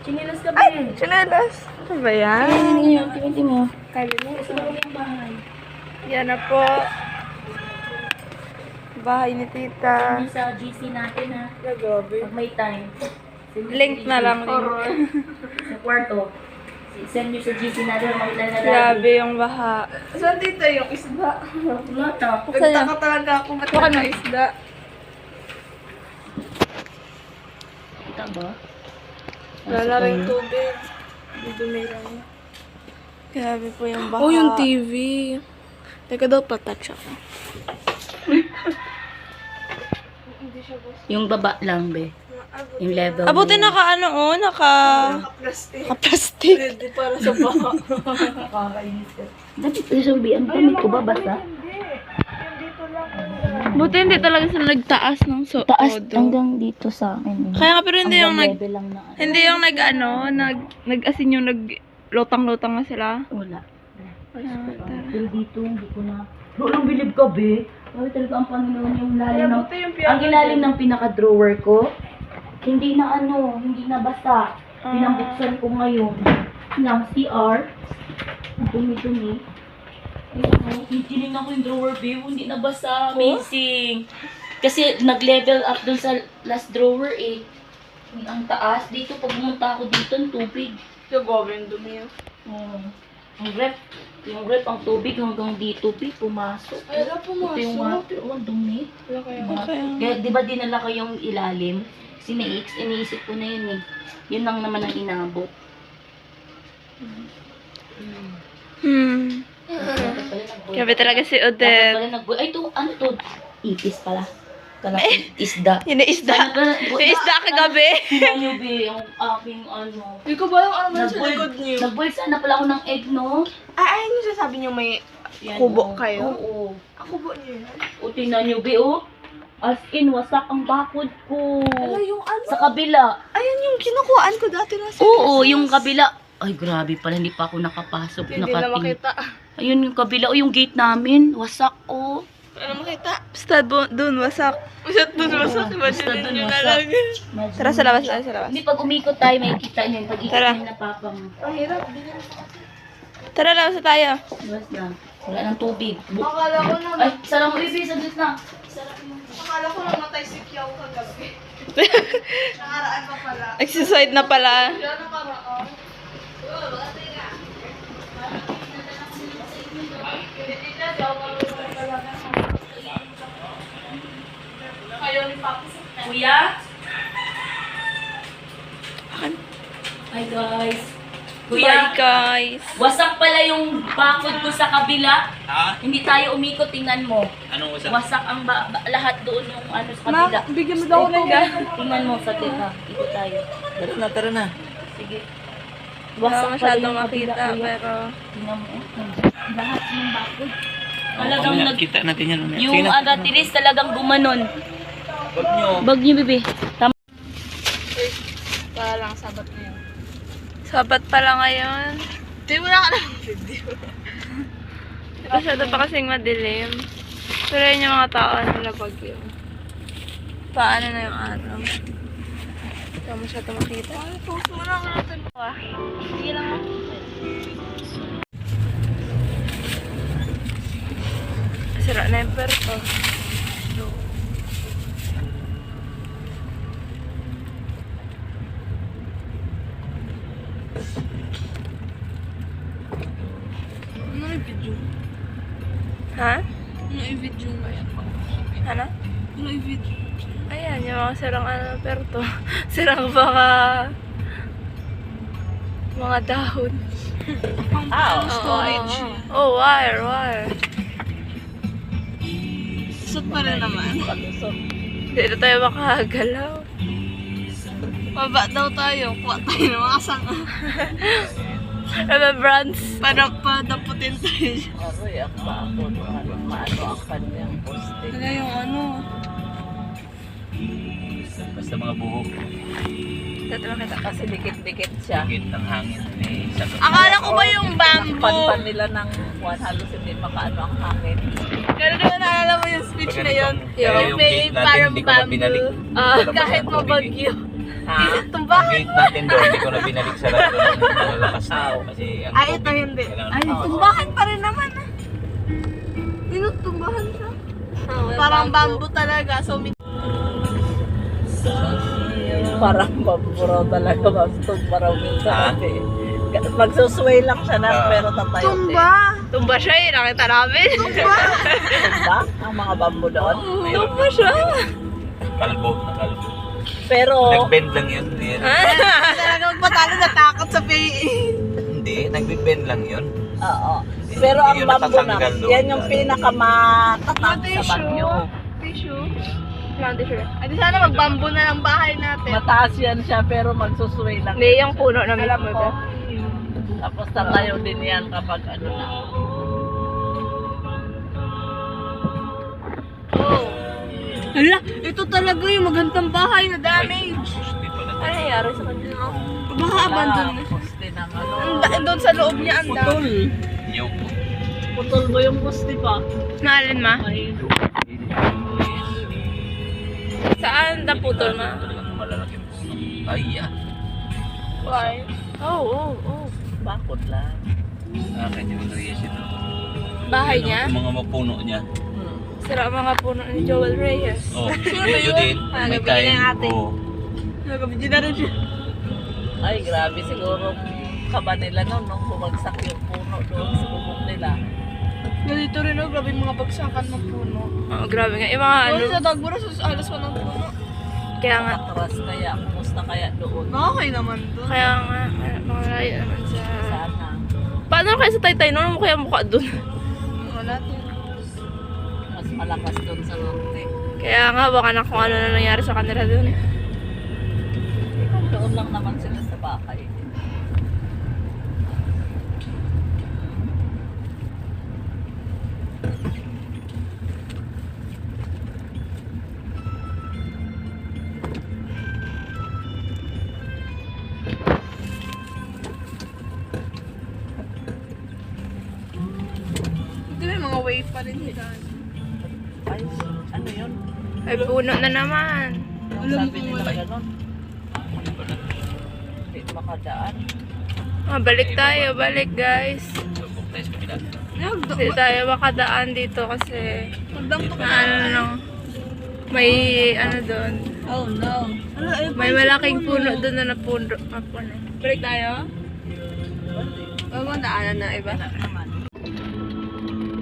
Chinilas ka ba Ay! Chinelas! Ano ba yan? Ayan, tingin mo. Kaya mo, gusto mo yung bahay. Yan na po. Bahay ni tita. Hindi sa GC natin ha. Grabe. Pag may time. Link na lang. Link. Sa kwarto. Send nyo sa GC natin. Makita na natin. Grabe yung baha. Saan dito yung isda? Wala ta. Nagtaka talaga ako ba't na isda. Kita ba? Wala na rin tubig. Dumi lang. Grabe po yung baha. Oh, yung TV. Teka daw, patouch ako. Hindi siya gusto. Yung baba lang, be. Yung level. Abuti naka-plastic. Hindi para sa baha. Nakakainis ka. Dapat resolvean pa. May kuba basta. Buti hindi talaga sila nagtaas ng Taas todo. hanggang dito sa akin. Kaya nga pero hindi yung level lang na. hindi yung nag-asin yung nag-lotang-lotang na sila. Wala. Pero dito, hindi ko na. Walang bilib ka, be. Grabe talaga ang Panginoon yung lalim ng... Ang ilalim ng pinaka-drawer ko. Hindi na hindi na basta. Pinambuksan ko ngayon ng CR. Dumi-dumi. Tinignan ko yung drawer, babe. Hindi na basta. Amazing. Kasi nag-level up dun sa last drawer, eh. Ang taas. Dito, pag pumunta ako dito, ang tubig. Grabe yung dumi yun. Ang rep, ang tubig hanggang dito, babe. Pumasok. Ay, wala Ito yung pumasok. water. Oh, ang dumi. Wala kaya. Kaya, di ba dinala ko yung ilalim? Kasi iniisip ko na yun, eh. Yun lang naman ang inabot. Grabe talaga si Odette. Ay, ito, ano to? Ipis pala. Kala ko isda. Yun na isda. Yung isda kagabi. Tingnan niyo, be, yung aking ano. Hindi ko ba yung ano sa likod niyo? Nag-boil sana pala ako ng egg, no? Ay, yung sasabi niyo may Yan, kubo oh. kayo? Oo. Ako ba niyo yan? O, tingnan niyo, be, oh. As in, wasak ang bakod ko. Ala, yung ano? Sa kabila. Ayan yung kinukuhaan ko dati na sa... Oo, yung kabila. Ay, grabe pala, hindi pa ako nakapasok. Hindi na makita. Ayun yung kabila. O, yung gate namin. Wasak, oh. Ano makita? Basta dun, wasak. Masyad dun masak. Basta Imagine dun, nyo na wasak. lang. Medyo- Tara sa labas, tayo sa labas. Hindi, pag umikot tayo, may kita niyo. Pag ikot Tara. niyo na papang. Ang hirap. Tara, labas na tayo. Labas na. Wala ng tubig. Akala ko na... Ay, sarang mo, Ibi. Saglit na. Akala ko namatay si Kiyaw kagabi. Nakaraan pa pala. Exercise na pala. Kaya nakaraan. Ayaw ni Papi sa Kuya? Hi, guys. Bye, Kuya, guys. wasak pala yung bakod ko sa kabila. Ha? Hindi tayo umikot, tingnan mo. Anong usap? Wasak ang lahat doon yung ano sa kabila. bigyan mo daw ng Tingnan mo sa teka. Ikot tayo. Tara na. Sige. Wala pala masyadong yung kabila, makita, kuya. pero... Tingnan mo. Lahat yung bakod. Talagang nag... Kita natin yan. mamaya. Yung Sige na. agatilis talagang gumanon. Huwag nyo. Bag niyo, bebe. Tama. Para lang sabat na yun. Sabat pala ngayon. Di mo na ka lang video. Masyado pa kasing madilim. Pero yun yung mga tao nila bagyo. Paano na yung araw? Hindi ko masyado makita. Post mo lang natin. Sige lang ako. Sira na yung perto. Ano yung video? Ha? Ano yung video ba yan? Ano? Ano yung video? Ayan, yung mga sirang perto. Sirang baka... mga dahon. Storage. Oh, wire. Sut pa rin naman. Hindi na tayo makagalaw. Baba daw tayo. Kuha tayo ng mga sanga. Remembrance. Para padaputin tayo. Aroy, ako pa ako. Maano ang kanyang poste. Ano yung ano? Basta mga buhok. Dito makita. Kasi dikit-dikit siya. Higit ng hangin. Akala ko ba yung bamboo? Panpan nila ng halos hindi makaano ang hangin. Pero di ba naalala mo yung speech na yun? Yung may parang bamboo. Ah, Kahit mabagyo. Ha? Tumbahan gate natin doon, hindi ko na binalik sa lahat doon. Malakas na ako kasi ang Ay, ito tubig, hindi. kailangan- Ay, Tumbahan pa rin naman ah. Tinutumbahan siya. Parang bamboo talaga. So, Parang bamburaw talaga, bamburaw minsan. Ah. Magsusway lang siya na, Ah. pero tatayo. tumba. Tumba siya eh, nakita namin. Tumba? Ang mga bambu doon. Tumba siya. Kalbo, na kalbo. Pero, Nag-bend lang yun. Talaga magpatalo, natakot sa Hindi, nag-bend lang yun. oo. Pero Hindi ang yun bambu na, natatanggal doon. yan yung pinakamatatag sa bagyo. tissue. Lang tissue. Adi sana magbambo na lang bahay natin. Mataas yan siya, pero magsusway lang. Hindi, yung puno na Alam mismo. ko. ba? Tapos tatayo din yan kapag ano na. Oh. Hala, ito talaga yung magandang bahay na damage. Hindi pala. Ano nangyari sa kanya? Baka abandon na. Poste ng ano. Doon sa loob niya, ang dami. Putol. Yung Putol mo yung poste pa. Naalin ma? Ay, Saan naputol ma? talagang malalaking puno. Ay, yeah. Why? Oh. bakod lang. Akin yung Reyes ito. Bahay Yun, niya? Yung mga mapuno niya. Sira ang mga puno ni Joel Reyes. Oh, Sino ba yun yun? din. Ah, May nabili time. ng ate. Oh, Nagabidyo na rin siya. Ay, grabe siguro kaba nila noon nung bumagsak yung puno doon sa bubong nila. Ganito rin, oh, grabe yung mga bagsakan ng puno. Oh, grabe nga. Yung mga ano, Doon sa Dagbura, sa alas pa ng puno. kaya nga. Atras kaya, kumusta kaya doon? Okay naman doon. Kaya nga, makalayo naman sa... Sana. Paano kaya sa Taytay? Ano mo kaya mukha dun? Wala din. Mas malakas doon sa norte. Kaya nga, baka na kung ano na nangyari sa kanila dun. Doon lang naman sila sa bakay. Hindi may mga wave pa rin sila. Ay, ano yun? Ay, puno na naman. Yung Alam sabi ko nila wala. gano'n, hindi makadaan. Balik tayo, balik guys. subok tayo sa kabila. Hindi tayo makadaan dito kasi Magdampo na ano lang. May ano doon. Oh no. May malaking puno doon na napuno. Balik tayo? Huwag mo daanan na iba.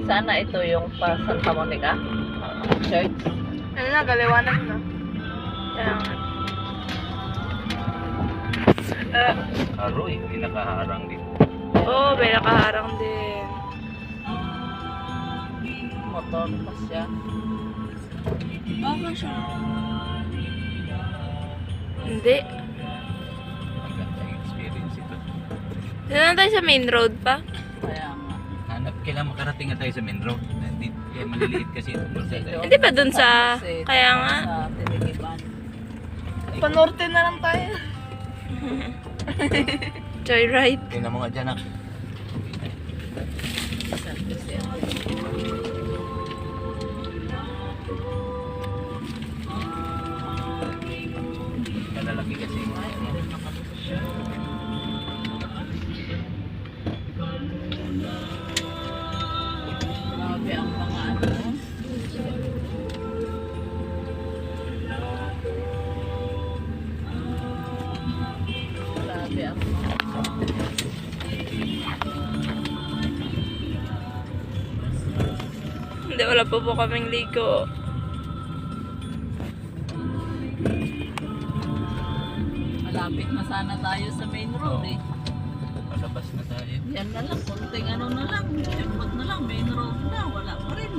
Sana ito yung pa Santa Monica Church. Ano na, galiwanag na. Kaya nga. Aroy, may nakaharang dito. Oo, may nakaharang din. Motor pa siya. Baka siya. Hindi. Magandang experience ito. Dito na tayo sa main road pa. Kaya nga. Hanap, kailangan makarating na tayo sa main road. Hindi, kaya maliliit kasi ito. Hindi pa dun sa... Kasi Kaya nga. Sa Tinigiban. Panorte na lang tayo. Joyride. Tingnan mo nga dyan, ah. San Vicente. Malalaki kasi. Grabe ang mga ano. Grabe ang mga Hindi, wala pa po kaming ligo. malapit na sana tayo sa main road eh. Palabas na tayo. Yan na lang, konting ano na lang, checkpoint na lang, main road na, wala pa rin.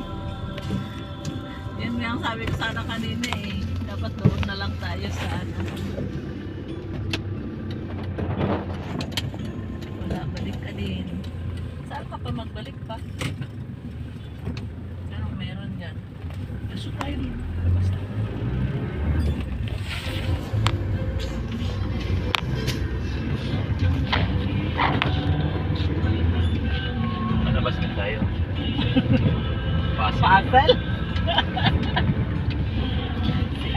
Yan nga ang sabi ko sana kanina eh, dapat doon na lang tayo sa ano. Wala, balik ka din. Saan ka pa magbalik pa? Anong meron yan? Gusto tayo din. Labas na. Palabas na tayo. Pasok. Puzzle?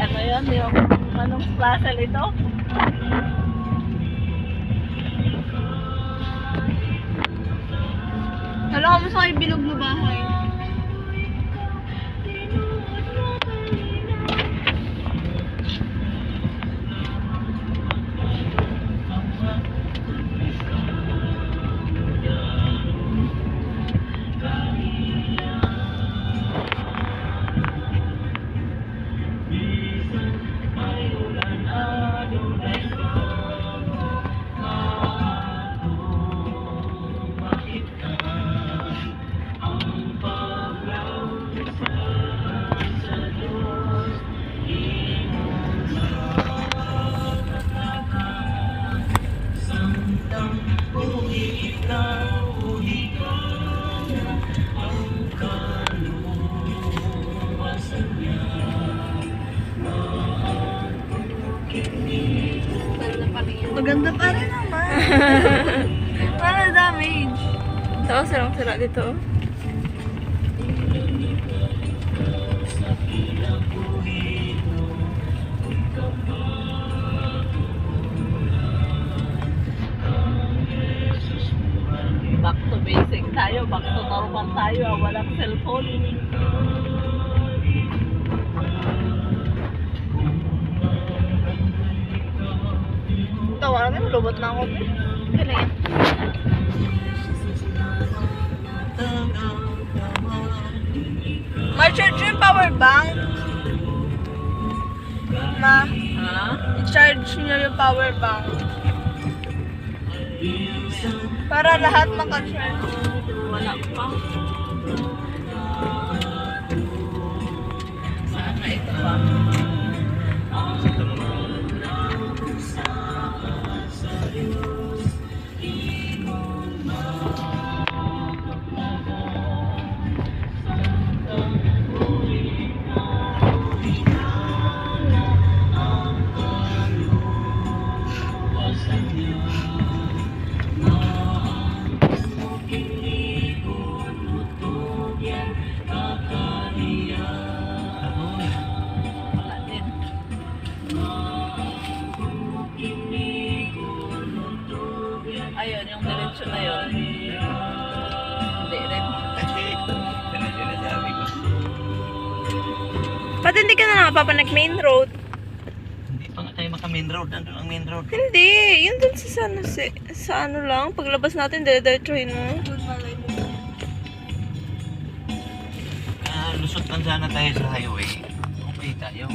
Ano yun? Yung anong puzzle ito? Maganda pa rin naman. Para damage. Ito, sarang-sara dito. Oh. Back to basic tayo, back to normal tayo, walang cellphone. Tawaran mo, lubot na ako. Kailan yan? Ma-charge yung power bank. Ma, Ha? i-charge nyo yung power bank. Para lahat maka-charge. Wala pa. Sana ito pa. Wala din. Ayun, yung diretsyo na yun. Hindi rin. Yan ang sinasabi ko. Ba't hindi ka na nakapapa nag-main road? Hindi pa nga tayo maka-main road. Nandun ang main road. Hindi. Yun dun sa ano lang. Paglabas natin, dire-diretsuhin mo. Lusot lang sana tayo sa highway. Okay tayo.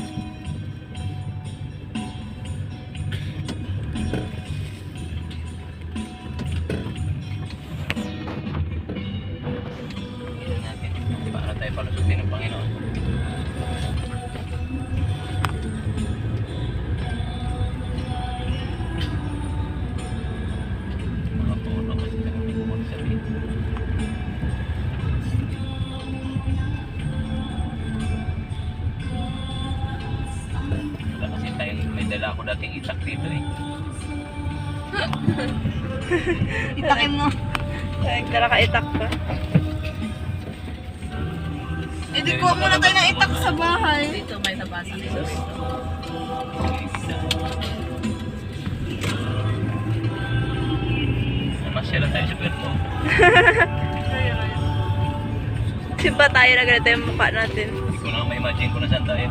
Tingnan natin. Paano tayo palusutin ng Panginoon? Mga puno kasi kami kung sabihin. Wala kasi tayong may dala ako dating itak dito eh. Itakin mo. Nagdala ka itak pa. Eh di kuha muna tayo ng itak sa bahay. Dito may nabasa nito. Masya lang tayo sa Puerto. Simpa tayo na ganito yung mukha natin. Hindi ko na ma-imagine kung nasaan tayo.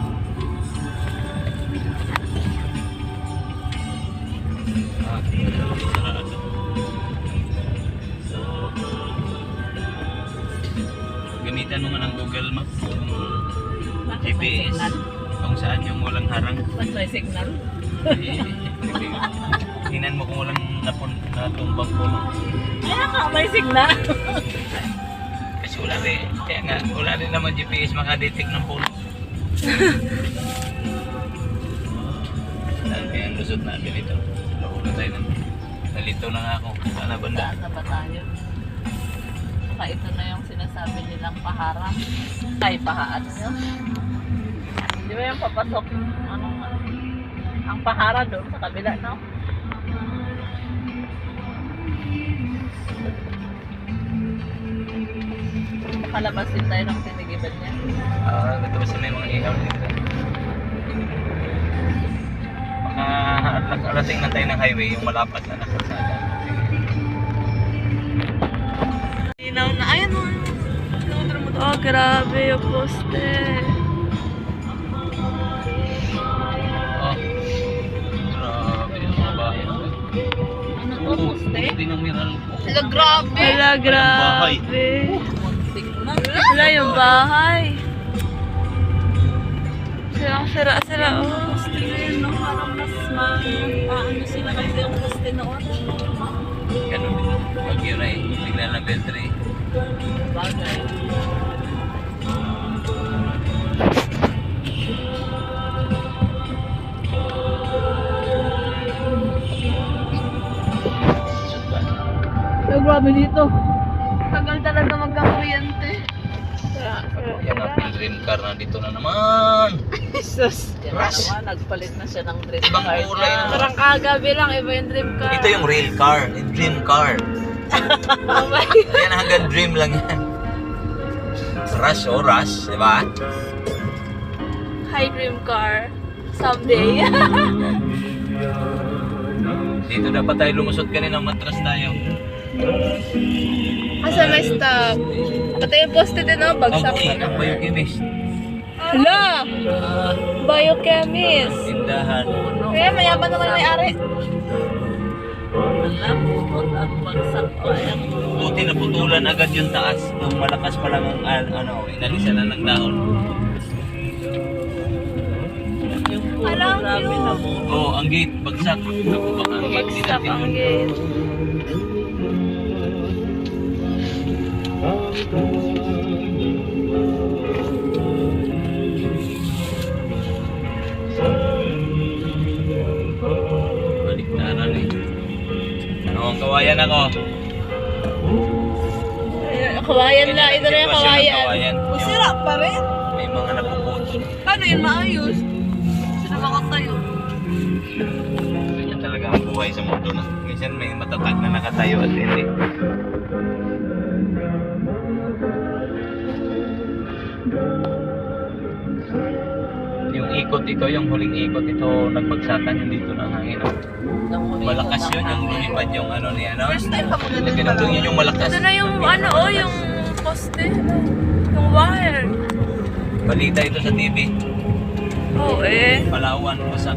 Sarado. Gamitan mo nga ng Google Maps, yung GPS, kung saan yung walang harang. Ba't may signal? Tingnan mo kung walang natumbang puno. Kaya ka, may signal. Kasi wala rin, kaya nga, wala rin naman GPS makadetect ng puno. Saan kaya ang lusot natin ito? Naulo tayo ng nalito na nga ako. Sana banda? Saan na ba tayo? Baka ito na yung sinasabi nilang paharang. Ay, pahaan nyo. Di ba yung papasok? Ano nga? Ang pahara doon sa kabila, no? Makalabas din tayo ng tinigiban niya. Dito ba sa may mga ilaw dito? Baka alasing na tayo ng highway, yung malapat na nakasada. Linaw na. Ayan mo. Oh, grabe yung poste. Oh, grabe yung mga bahay. Ano to, poste? Poste ng Miral. Hala, grabe. Hala, bahay. grabe. Muntik na. Hala yung bahay. Sira sila, oh. Poste ngayon, no? Parang mas ano sila kasi yung poste noon. Ganun din. Pag yun ay, bigla lang battery. Bagay. Sud ba? So, grabe dito. Tagal talaga magkakuryente. Yan ang dream car na dito na naman. Sus. Yan naman, nagpalit na siya ng dream Ibang car kulay, niya. no? Parang kagabi lang, iba yung dream car. Ito yung real car, yung dream car. Oh my Yan hanggang dream lang yan. Rush o rush, di ba? Hi, dream car. Someday. Dito dapat tayo lumusot kanina, matras tayo. Asa may stop? Pati yung poste din, no? Bagsak Okay, na. ang biochemist. Hala! Biochemist. Tindahan. Kaya mayaman naman may-ari. Alam, pupot at bagsak pa yan. Buti na putulan agad yung taas. Nung malakas pa lang ang inalisan na ng dahon. Yung puno, Alam grabe yun. na puno. Oo, ang gate, bagsak. Naku, baka ang gate Bagsak din ang natin yun. gate. Baliktaran eh. Ano ang kawayan ako? Kawayan na. Ito na yung Sitwasyon ng kawayan. Sira pa rin. May mga napuputol. Paano yun maayos? Sino makatayo? Ganyan talaga ang buhay sa mundo na. Minsan may matatag na nakatayo at hindi. Yung ikot ito, yung huling ikot ito, nagbagsakan yung dito ng hangin. Oh. Nung humikot Malakas ng yun, yung hangin. lumipad yung ano niya, no? First time pa maganda yung Pinagdung yun yung malakas. Ito na yung ano, oh, yung poste. Yung wire. Balita ito sa TV. Oo eh. Palawan, wasak.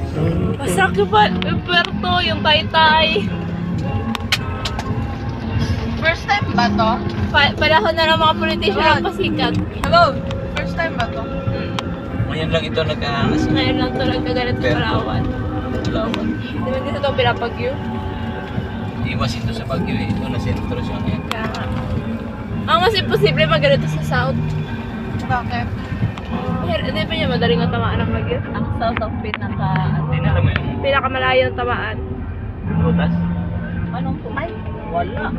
Masak yung yung Puerto, yung Taytay. First time ba to? Panahon na ng mga politician ang pasikat. Hello? First time ba to? Ngayon lang ito nagkaangas. Ngayon lang ito nagkaganit ng Palawan. Palawan. Di ba dito ito pinapagyo? Iwas ito sa Baguio eh. Ito na sentro siya ngayon. Kaya nga. Ang mas imposible magganito sa South. Bakit? Pero hindi pa niya madaling matamaan ng bagyo. Ang south ang pinaka... Dinala mo yung Pinakamalayo ng tamaan. butas. Anong kumay? Wala.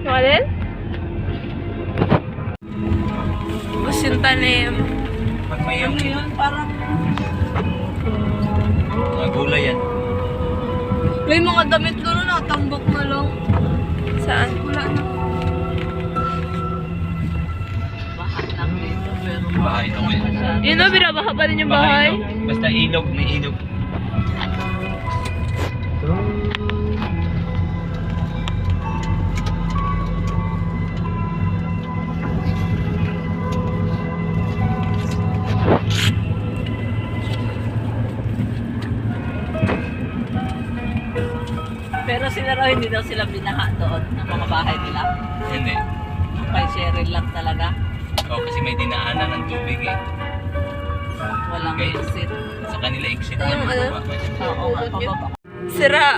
Walin? Bus yung tanim. Pag may yung Ano yun? Parang mga gulay yan. may mga damit doon na tambok na lang. Saan? Wala na. Baha lang dito. Pero Bahay ito ngayon. masyado. Yun o, binabaha pa rin yung bahay. ito. Basta ilog, may ilog. Pero sila raw, hindi daw sila binaha doon ng mga bahay nila. Hindi. Kay Cheryl lang talaga. Oo, kasi may dinaanan ng tubig eh. Walang Okay. exit. Sa kanila exit Yung na ano? Oo nga, pababa. Sira.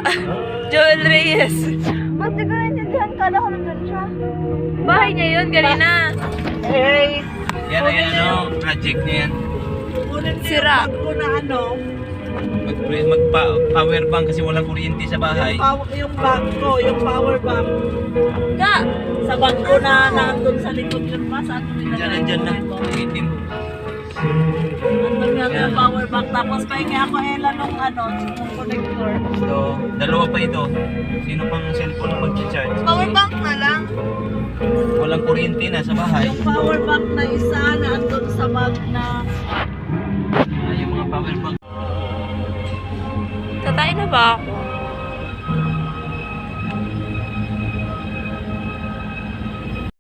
Joel Reyes. Ba't di ko naintindihan? Kala ko nandun siya. Bahay niya yun, kanina. Hey! Yan ay ano, project niya yan. Kunin niyo Sira. yung bag ko na ano. Mag-power bank kasi walang kuryente sa bahay. Yung bag ko, yung power bank. Ka! Sa bag ko na nandun sa likod yun pa. Saan mo nilagay? Diyan, andyan na. Ang itim. Nandun nga yung power bank. Tapos pahingi ako Ella nung ano, yung connector. So, dalawa pa ito. Sino pang cellphone ang mag-charge? Power bank na lang. Walang kuryente na sa bahay. Yung power bank na isa na andun sa bag na... Yung mga power bank. Tatay na ba ako?